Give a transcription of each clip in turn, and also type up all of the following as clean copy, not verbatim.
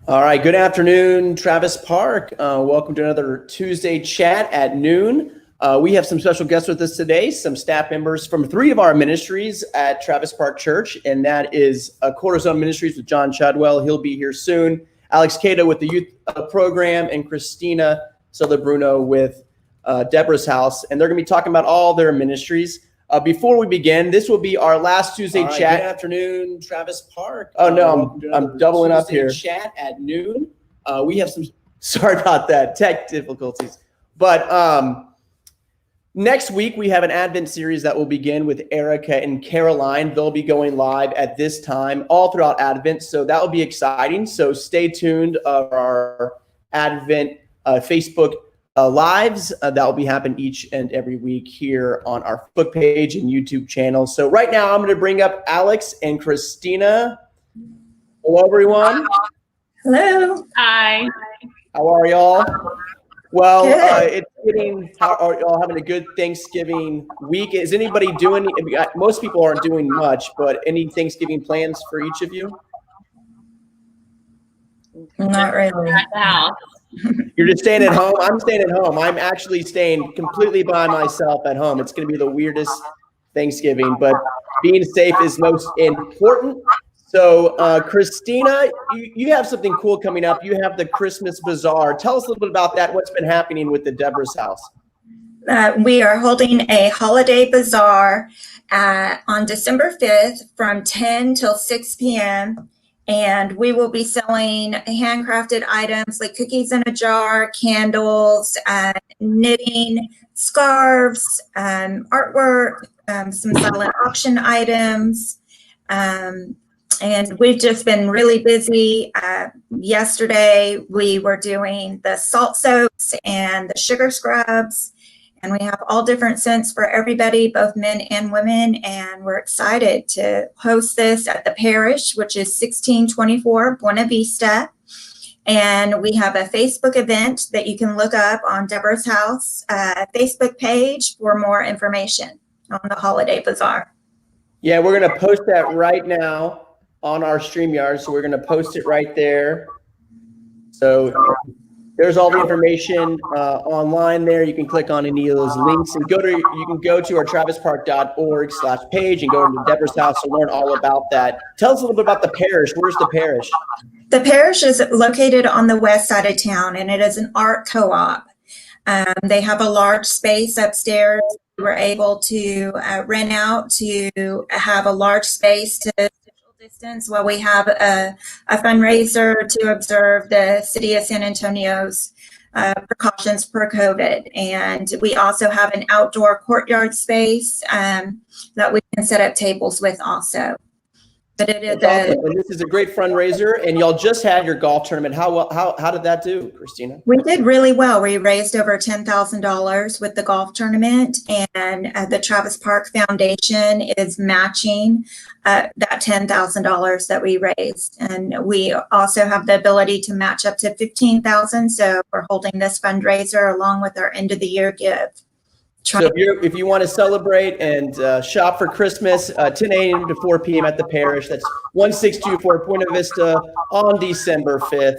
All right, good afternoon, Travis Park. Welcome to another Tuesday chat at noon. We have some special guests with us today, some staff members from three of our ministries at Travis Park Church, and that is Corazon Ministries with John Chadwell. He'll be here soon. Alex Cato with the youth program, and Christina Souther-Bruno with Deborah's house, and they're going to be talking about all their ministries. Before we begin, this will be our last Tuesday chat. Good afternoon, Travis Park. Oh no, I'm doubling up here. Chat at noon. We have some. Sorry about that, tech difficulties. But next week we have an Advent series that will begin with Erica and Caroline. They'll be going live at this time all throughout Advent, so that will be exciting. So stay tuned. Our Advent Facebook lives that will be happening each and every week here on our Facebook page and YouTube channel. So right now I'm going to bring up Alex and Christina. Hello, everyone. Hello. Hi. How are y'all? Well, it's getting. How are y'all having a good Thanksgiving week? Is anybody doing? Most people aren't doing much, but any Thanksgiving plans for each of you? Not really. At the house. You're just staying at home? I'm staying at home. I'm actually staying completely by myself at home. It's going to be the weirdest Thanksgiving, but being safe is most important. So, Christina, you have something cool coming up. You have the Christmas Bazaar. Tell us a little bit about that. What's been happening with the Deborah's house? We are holding a holiday bazaar on December 5th from 10 till 6 p.m. And we will be selling handcrafted items like cookies in a jar, candles, knitting, scarves, artwork, some silent auction items. And we've just been really busy. Yesterday, we were doing the salt soaps and the sugar scrubs. And we have all different scents for everybody, both men and women. And we're excited to host this at the parish, which is 1624 Buena Vista. And we have a Facebook event that you can look up on Deborah's house Facebook page for more information on the Holiday Bazaar. Yeah, we're going to post that right now on our StreamYard. So we're going to post it right there. So there's all the information online there. You can click on any of those links and you can go to our travispark.org/page and go to Deborah's house to learn all about that. Tell us a little bit about the parish. Where's the parish? The parish is located on the west side of town, and it is an art co-op. They have a large space upstairs. We were able to rent out to have a large space to social distance while we have a fundraiser to observe the city of San Antonio's precautions for COVID. And we also have an outdoor courtyard space that we can set up tables with also. But it is awesome. And this is a great fundraiser, and y'all just had your golf tournament. How did that do, Christina? We did really well. We raised over $10,000 with the golf tournament, and the Travis Park Foundation is matching that $10,000 that we raised. And we also have the ability to match up to $15,000. So we're holding this fundraiser along with our end of the year gift. So if you want to celebrate and shop for Christmas, 10 a.m. to 4 p.m. at the parish. That's 1624 Buena Vista on December 5th.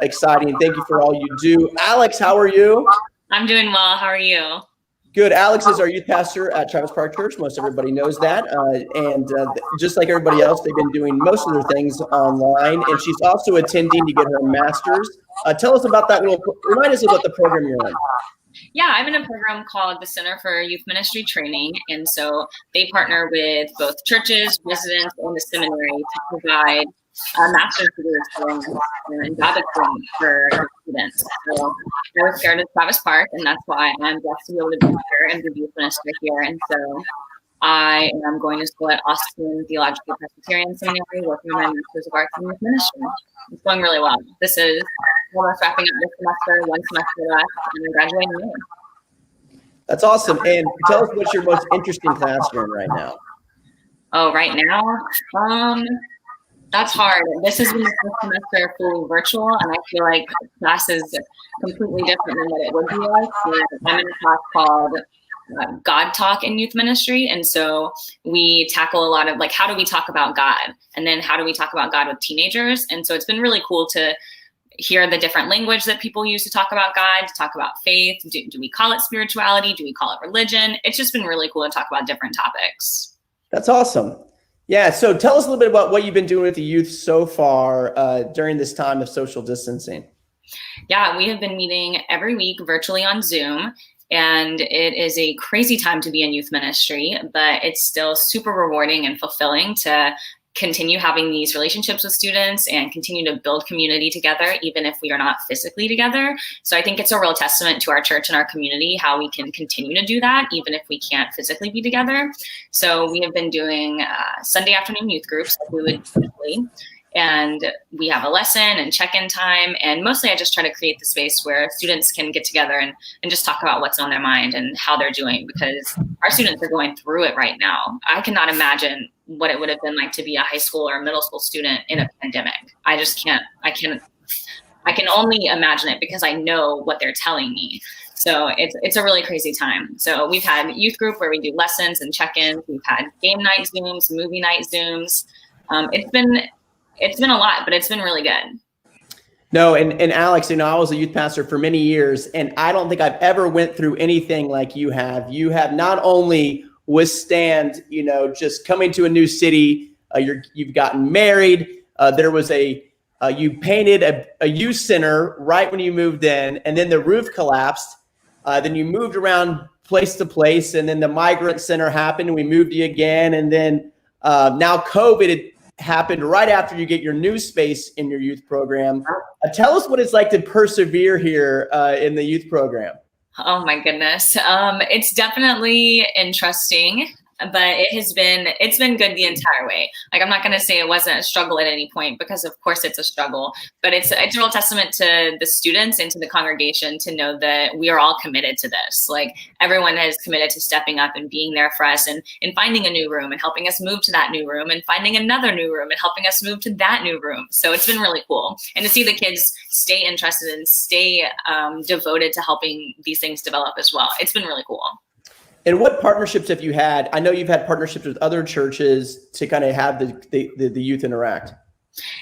Exciting. Thank you for all you do. Alex, how are you? I'm doing well. How are you? Good. Alex is our youth pastor at Travis Park Church. Most everybody knows that. And just like everybody else, they've been doing most of their things online. And she's also attending to get her master's. Tell us about that. Remind us of what the program you're in. Yeah, I'm in a program called the Center for Youth Ministry Training. And so they partner with both churches, residents, and the seminary to provide a master's degree experience and job experience for students. So I was started at Travis Park, and that's why I'm blessed to be able to be here and be youth minister here. And so I am going to school at Austin Theological Presbyterian Seminary, working on my Master's of Arts in Youth Ministry. It's going really well. This is almost wrapping up this semester, one semester left, and I'm graduating in May. That's awesome. And tell us what's your most interesting class you're in right now. Oh, right now? That's hard. This has been the first semester fully virtual, and I feel like class is completely different than what it would be like. I'm in a class called God talk in youth ministry. And so we tackle a lot of like, how do we talk about God? And then how do we talk about God with teenagers? And so it's been really cool to hear the different language that people use to talk about God, to talk about faith. Do we call it spirituality? Do we call it religion? It's just been really cool to talk about different topics. That's awesome. Yeah. So tell us a little bit about what you've been doing with the youth so far during this time of social distancing. Yeah, we have been meeting every week virtually on Zoom. And it is a crazy time to be in youth ministry, but it's still super rewarding and fulfilling to continue having these relationships with students and continue to build community together, even if we are not physically together. So I think it's a real testament to our church and our community, how we can continue to do that, even if we can't physically be together. So we have been doing Sunday afternoon youth groups like we would usually. And we have a lesson and check-in time. And mostly I just try to create the space where students can get together and just talk about what's on their mind and how they're doing, because our students are going through it right now. I cannot imagine what it would have been like to be a high school or a middle school student in a pandemic. I just can't. I can only imagine it because I know what they're telling me. So it's a really crazy time. So we've had youth group where we do lessons and check-ins. We've had game night Zooms, movie night Zooms. It's been a lot, but it's been really good. No, and Alex, I was a youth pastor for many years, and I don't think I've ever went through anything like you have. You have not only withstand, just coming to a new city, you've gotten married. There was you painted a youth center right when you moved in, and then the roof collapsed. Then you moved around place to place, and then the migrant center happened, and we moved you again, and then now COVID happened right after you get your new space in your youth program. Tell us what it's like to persevere here in the youth program. Oh my goodness. It's definitely interesting, but it's been good the entire way. Like, I'm not going to say it wasn't a struggle at any point, because of course it's a struggle, but it's a real testament to the students and to the congregation to know that we are all committed to this. Like, everyone is committed to stepping up and being there for us and finding a new room and helping us move to that new room and finding another new room and helping us move to that new room. So it's been really cool. And to see the kids stay interested and stay devoted to helping these things develop as well. It's been really cool. And what partnerships have you had? I know you've had partnerships with other churches to kind of have the youth interact.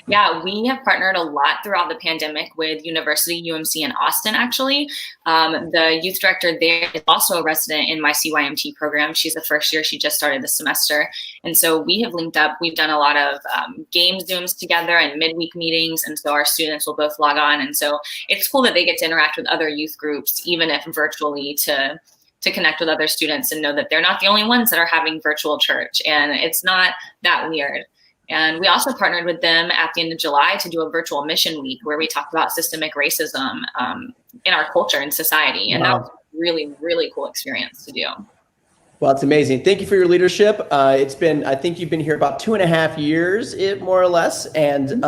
Yeah, we have partnered a lot throughout the pandemic with University UMC in Austin, actually. The youth director there is also a resident in my CYMT program. She's the first year. She just started this semester. And so we have linked up. We've done a lot of game Zooms together and midweek meetings. And so our students will both log on. And so it's cool that they get to interact with other youth groups, even if virtually, to connect with other students and know that they're not the only ones that are having virtual church. And it's not that weird. And we also partnered with them at the end of July to do a virtual mission week where we talked about systemic racism in our culture and society. And That was a really, really cool experience to do. Well, it's amazing. Thank you for your leadership. I think you've been here about 2.5 years, more or less. And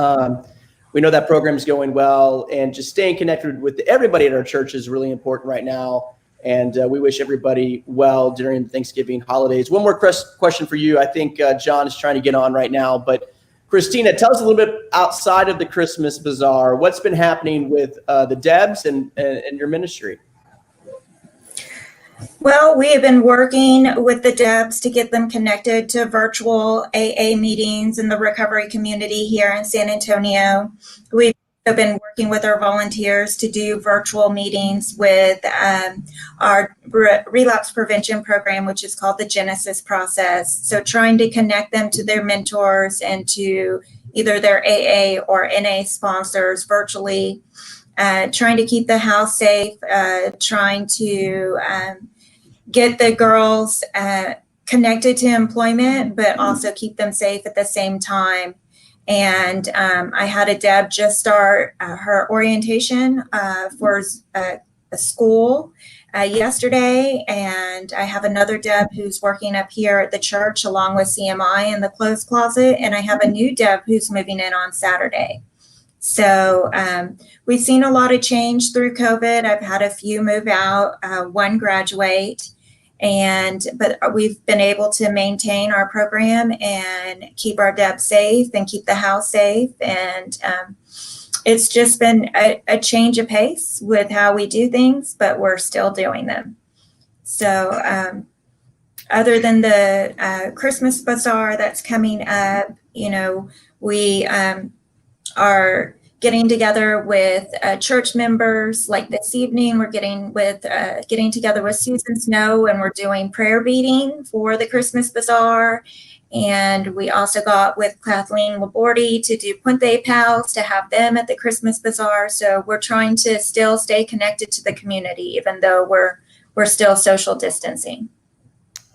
we know that program's going well. And just staying connected with everybody at our church is really important right now. And we wish everybody well during the Thanksgiving holidays. One more question for you. I think John is trying to get on right now. But Christina, tell us a little bit outside of the Christmas Bazaar. What's been happening with the Debs and your ministry? Well, we have been working with the Debs to get them connected to virtual AA meetings in the recovery community here in San Antonio. We've been working with our volunteers to do virtual meetings with our relapse prevention program, which is called the Genesis process. So trying to connect them to their mentors and to either their AA or NA sponsors virtually, trying to keep the house safe, trying to get the girls connected to employment, but also keep them safe at the same time. And I had a Deb just start her orientation for a school yesterday. And I have another Deb who's working up here at the church along with CMI in the clothes closet. And I have a new Deb who's moving in on Saturday. So we've seen a lot of change through COVID. I've had a few move out, one graduate. But we've been able to maintain our program and keep our Debs safe and keep the house safe. And it's just been a change of pace with how we do things, but we're still doing them. So other than the Christmas Bazaar that's coming up, we are getting together with church members. Like this evening, we're getting together with Susan Snow, and we're doing prayer meeting for the Christmas Bazaar. And we also got with Kathleen Labordi to do Puente Pals, to have them at the Christmas Bazaar. So we're trying to still stay connected to the community, even though we're still social distancing.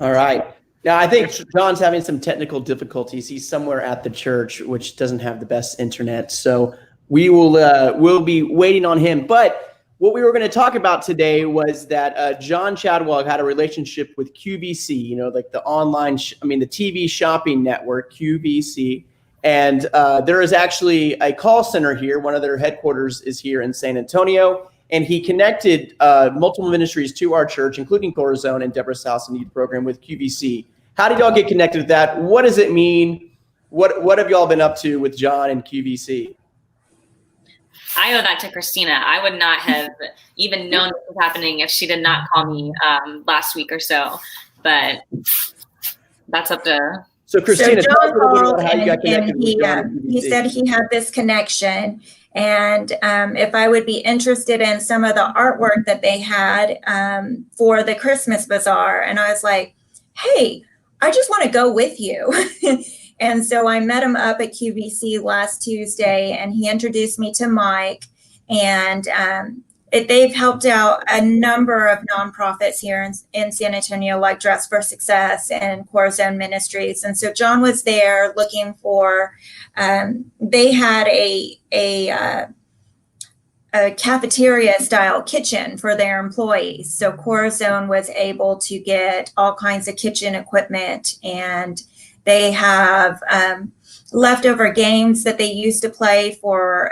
All right. Now, I think John's having some technical difficulties. He's somewhere at the church, which doesn't have the best internet. So we'll be waiting on him. But what we were going to talk about today was that John Chadwell had a relationship with QVC, like the online, the TV shopping network, QVC. And there is actually a call center here. One of their headquarters is here in San Antonio. And he connected multiple ministries to our church, including Corazon and Deborah's House and Youth Program with QVC. How did y'all get connected with that? What does it mean? What have y'all been up to with John and QVC? I owe that to Christina. I would not have even known this was happening if she did not call me last week or so. But that's up to. So Christina, John tell us a little bit called, about how you got connected with John and he said he had this connection, and if I would be interested in some of the artwork that they had for the Christmas Bazaar. And I was like, hey, I just want to go with you. And so I met him up at QVC last Tuesday, and he introduced me to Mike. And they've helped out a number of nonprofits here in San Antonio, like Dress for Success and Corazon Ministries. And so John was there looking for, they had a cafeteria style kitchen for their employees. So Corazon was able to get all kinds of kitchen equipment, and they have leftover games that they used to play for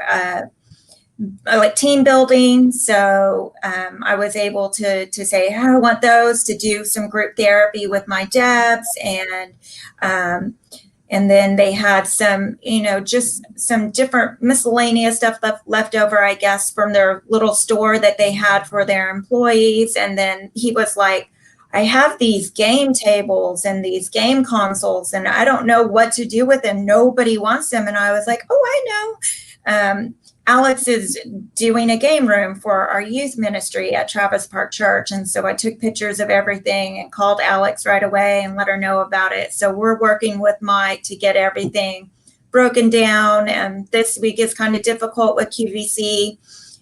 like team building. So I was able to say, hey, I want those to do some group therapy with my Debs. And then they had some, just some different miscellaneous stuff left over, I guess, from their little store that they had for their employees. And then he was like, I have these game tables and these game consoles, and I don't know what to do with them. Nobody wants them. And I was like, oh, I know. Alex is doing a game room for our youth ministry at Travis Park Church. And so I took pictures of everything and called Alex right away and let her know about it. So we're working with Mike to get everything broken down. And this week is kind of difficult with QVC.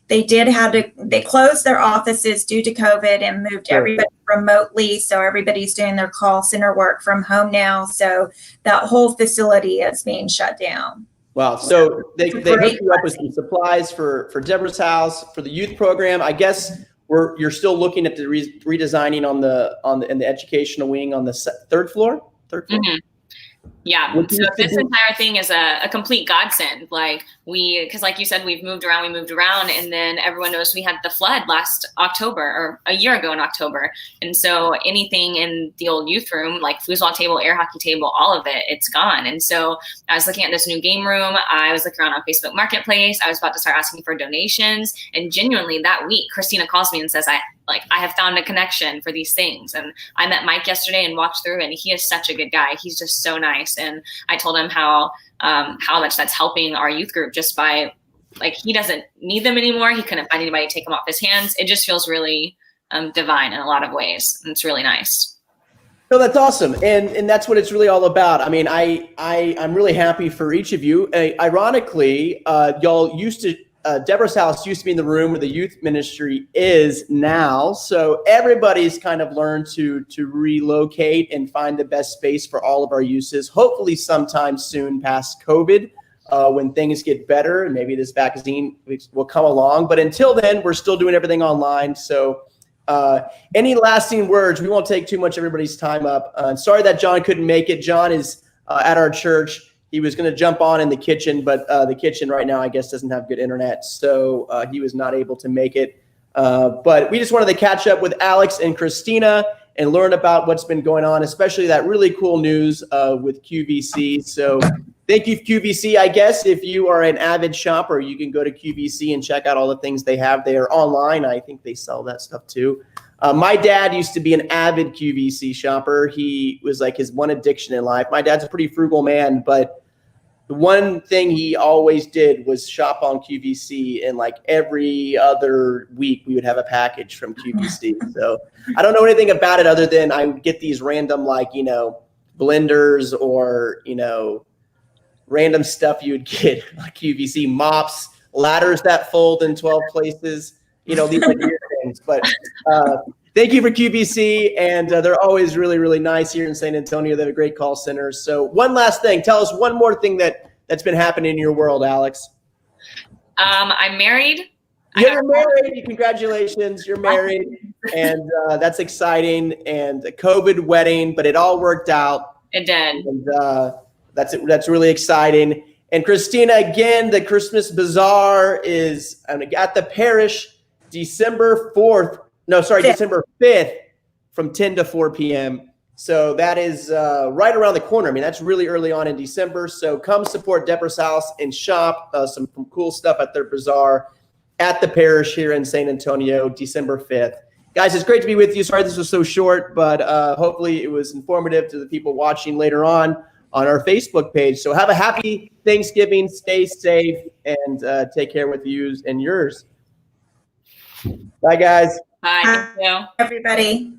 They closed their offices due to COVID and moved everybody remotely. So everybody's doing their call center work from home now. So that whole facility is being shut down. Wow. So they hooked you up with some supplies for Deborah's House, for the youth program. I guess you're still looking at the redesigning in the educational wing on the third floor. Mm-hmm. Yeah. So this entire thing is a complete godsend. Because like you said, we moved around, and then everyone knows we had the flood last October, or a year ago in October. And so anything in the old youth room, like foosball table, air hockey table, all of it, it's gone. And so I was looking at this new game room. I was looking around on Facebook Marketplace. I was about to start asking for donations. And genuinely that week, Christina calls me and says, I have found a connection for these things. And I met Mike yesterday and walked through, and he is such a good guy. He's just so nice. And I told him how much that's helping our youth group, just by he doesn't need them anymore. He couldn't find anybody to take them off his hands. It just feels really divine in a lot of ways. And it's really nice. No, that's awesome. And that's what it's really all about. I mean, I'm really happy for each of you. Ironically, y'all used to, Deborah's House used to be in the room where the youth ministry is now. So everybody's kind of learned to relocate and find the best space for all of our uses, hopefully sometime soon past COVID, when things get better, and maybe this vaccine will come along. But until then, we're still doing everything online. So any lasting words? We won't take too much of everybody's time up. Sorry that John couldn't make it. John is at our church. He was going to jump on in the kitchen, but the kitchen right now, I guess, doesn't have good internet. So he was not able to make it. But we just wanted to catch up with Alex and Christina and learn about what's been going on, especially that really cool news with QVC. So thank you, QVC. I guess if you are an avid shopper, you can go to QVC and check out all the things they have there online. I think they sell that stuff too. My dad used to be an avid QVC shopper. He was like his one addiction in life. My dad's a pretty frugal man, but the one thing he always did was shop on QVC, and like every other week we would have a package from QVC. So I don't know anything about it other than I would get these random, like, blenders or, random stuff you would get, like QVC mops, ladders that fold in 12 places, these are weird things. But thank you for QVC, and they're always really, really nice here in San Antonio. They have a great call center. So one last thing, tell us one more thing that's been happening in your world, Alex. I'm married. You're married. Congratulations. You're married. And that's exciting. And a COVID wedding, but it all worked out. It did. And that's really exciting. And Christina, again, the Christmas Bazaar is at the parish December 5th from 10 to 4 p.m. So that is right around the corner. I mean, that's really early on in December. So come support Deborah's house and shop some cool stuff at their bazaar at the parish here in San Antonio, December 5th. Guys, it's great to be with you. Sorry this was so short, but hopefully it was informative to the people watching later on our Facebook page. So have a happy Thanksgiving. Stay safe and take care with you and yours. Bye, guys. Bye. Everybody.